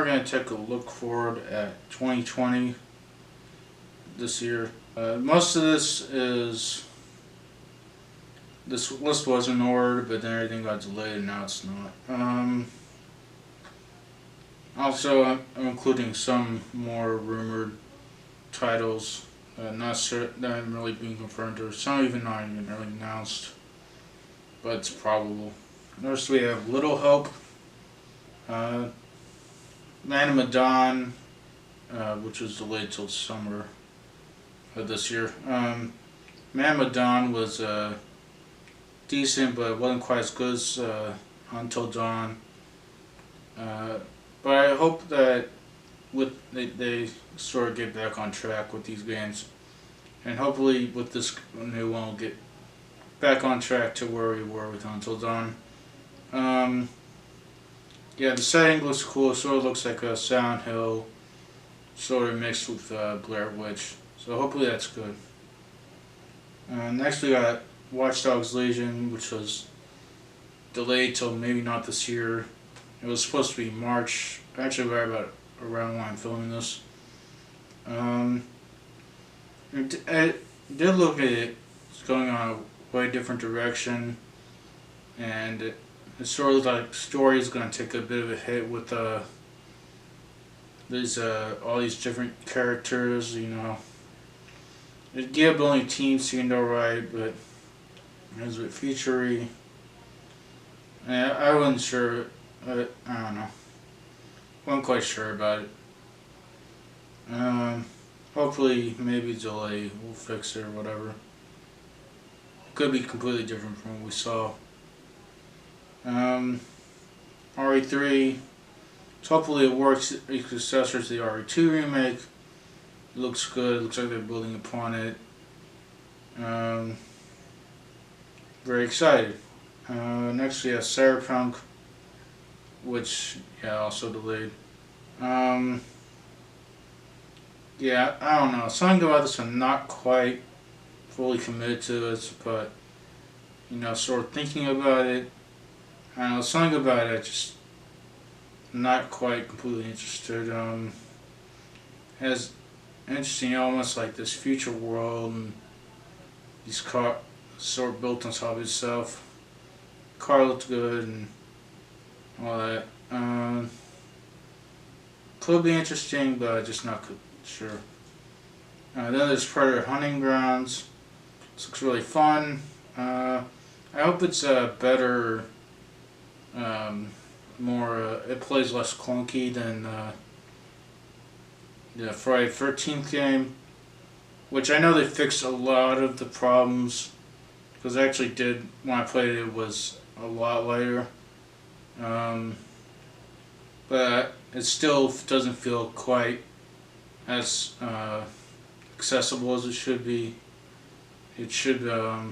now we're going to take a look forward at 2020 this year. Most of this list was in order, but then everything got delayed and now it's not. Also, I'm including some more rumored titles that haven't really been confirmed, or some even not even really announced, but it's probable. First, we have Little Hope, Man of Medan, which was delayed till summer of this year. Man of Medan was decent, but it wasn't quite as good as Until Dawn. But I hope that they sort of get back on track with these games, and hopefully with this new one we'll get back on track to where we were with Until Dawn. Yeah, the setting looks cool. It sort of looks like a Silent Hill, sort of mixed with Blair Witch. So hopefully that's good. Next we got Watch Dogs Legion, which was delayed till maybe not this year. It was supposed to be March, actually right about around when I'm filming this. It did look at it. It's going on a way different direction, and it sort of like story is going to take a bit of a hit with these all these different characters. You know, the game building team seemed alright, but as with Futury, I wasn't sure. I don't know. Wasn't quite sure about it. Hopefully, maybe delay will fix it or whatever. Could be completely different from what we saw. RE3. So hopefully it works. It's successor to the RE2 remake. It looks good. It looks like they're building upon it. Very excited. Next we have Cyberpunk, which also delayed. Yeah, I don't know. Something about this I'm not quite fully committed to it, but sort of thinking about it. I don't know, something about it just not quite completely interested. Has interesting elements like this future world and these car sort of built on top of itself. Car looked good and all that. Could be interesting, but just not sure. Then there's Predator Hunting Grounds. This looks really fun. I hope it's better, more. It plays less clunky than the Friday the 13th game, which I know they fixed a lot of the problems. Because I actually did, when I played it, it was a lot lighter. But it still doesn't feel quite as accessible as it should be. It should, I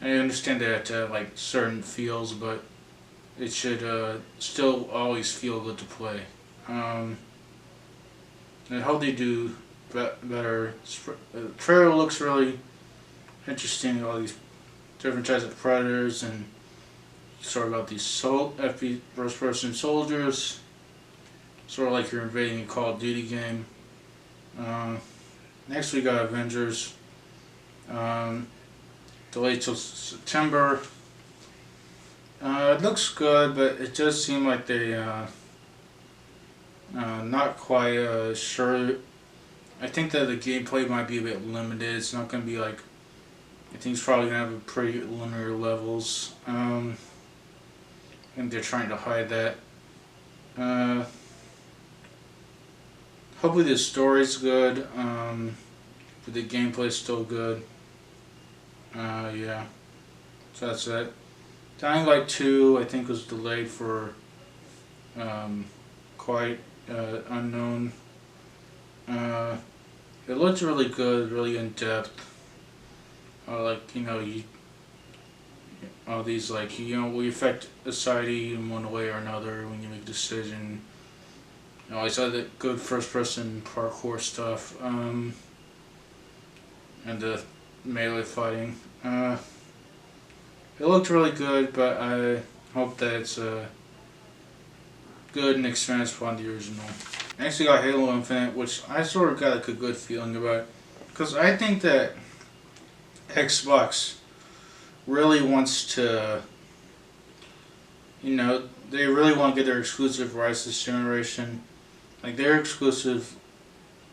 understand that it have like certain feels, but it should still always feel good to play. And I hope they do better. The trailer looks really interesting, all these different types of predators and sort of about these FP first person soldiers, sort of like you're invading a Call of Duty game. Next we got Avengers, delayed till September. It looks good, but it does seem like they not quite sure. I think that the gameplay might be a bit limited. It's not going to be like, I think it's probably going to have a pretty linear levels. I think they're trying to hide that. Hopefully the story's good, but the gameplay's still good. Yeah, so that's it. Dying Light 2, I think, was delayed for quite unknown. It looked really good, really in depth. Like all these we affect society in one way or another when you make a decision. I saw the good first person parkour stuff, and the melee fighting. It looked really good, but I hope that it's good good and expands upon the original. Next we got Halo Infinite, which I sort of got like a good feeling about, because I think that Xbox really wants to, they really want to get their exclusive rights this generation. Like they're exclusive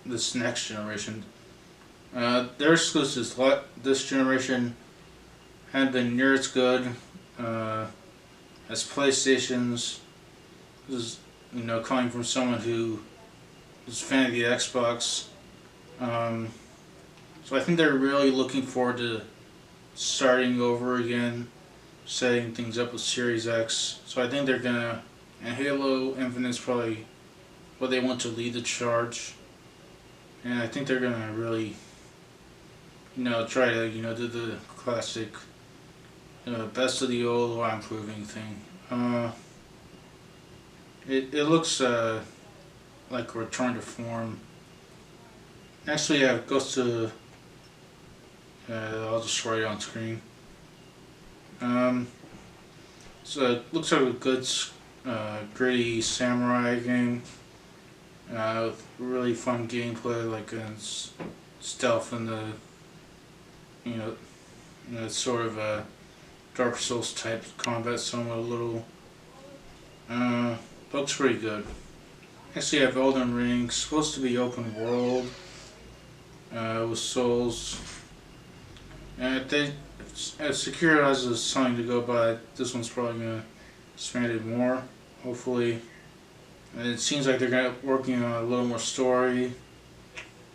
this next generation. Their exclusives this generation haven't been near as good as PlayStation's. This is, coming from someone who is a fan of the Xbox. So I think they're really looking forward to starting over again, setting things up with Series X. So I think they're gonna, and Halo Infinite is probably what they want to lead the charge. And I think they're gonna really, try to, do the classic, best of the old while improving thing. It looks like a return to form. Next we have goes to. I'll just write it on screen. So it looks like a good, gritty samurai game with really fun gameplay, like stealth and sort of a Dark Souls type combat, somewhat a little. Looks pretty good. Next we have Elden Ring, supposed to be open world with souls. And if Secure has something to go by, this one's probably going to expand it more, hopefully. And it seems like they're working on a little more story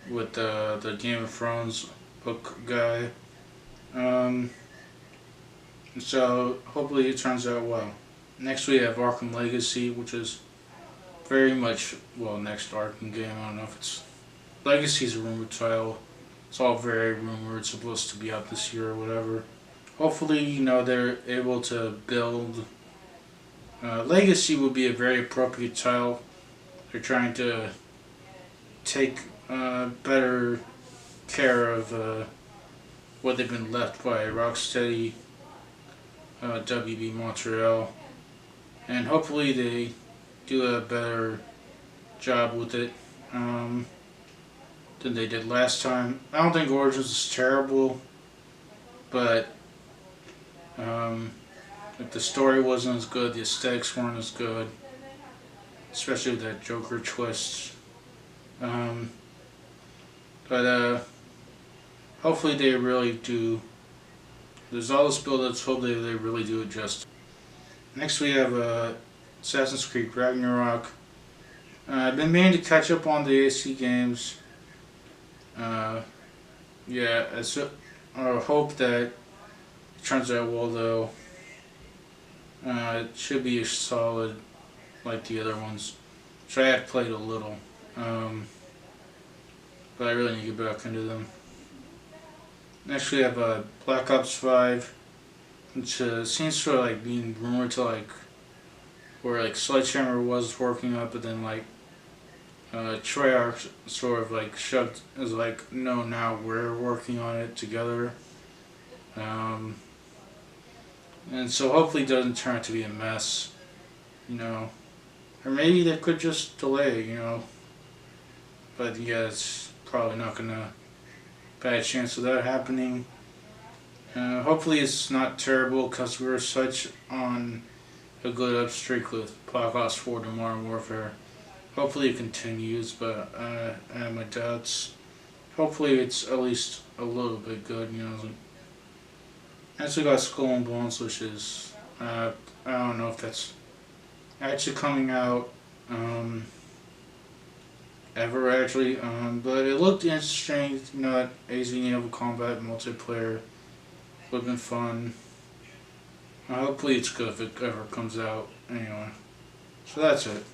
with the Game of Thrones book guy. So hopefully it turns out well. Next we have Arkham Legacy, which is very much, next Arkham game. I don't know if it's... Legacy's a rumored title. It's all very rumored. It's supposed to be out this year or whatever. Hopefully, they're able to build... Legacy would be a very appropriate title. They're trying to take better care of what they've been left by Rocksteady, WB Montreal. And hopefully they do a better job with it than they did last time. I don't think Origins is terrible, but if the story wasn't as good, the aesthetics weren't as good, especially with that Joker twist. But hopefully they really do. There's all this build-ups. Hopefully they really do it justice. Next we have Assassin's Creed Ragnarock. I've been meaning to catch up on the AC games. I hope that it turns out well though. It should be solid like the other ones, which I have played a little. But I really need to get back into them. Next we have Black Ops 5, which seems to like being rumored to where Sledgehammer was working on it, but then Treyarch sort of shoved as no, now we're working on it together. And so hopefully it doesn't turn out to be a mess, or maybe they could just delay, but yeah, it's probably not gonna bad chance of that happening. Hopefully it's not terrible, because we're such on a good up streak with Black Ops 4 to Modern Warfare. Hopefully it continues, but I have my doubts. Hopefully it's at least a little bit good, Next we got Skull and Bones, which is, I don't know if that's actually coming out ever actually, but it looked interesting, that AZ Naval Combat multiplayer would have been fun. Hopefully it's good if it ever comes out. Anyway, so that's it.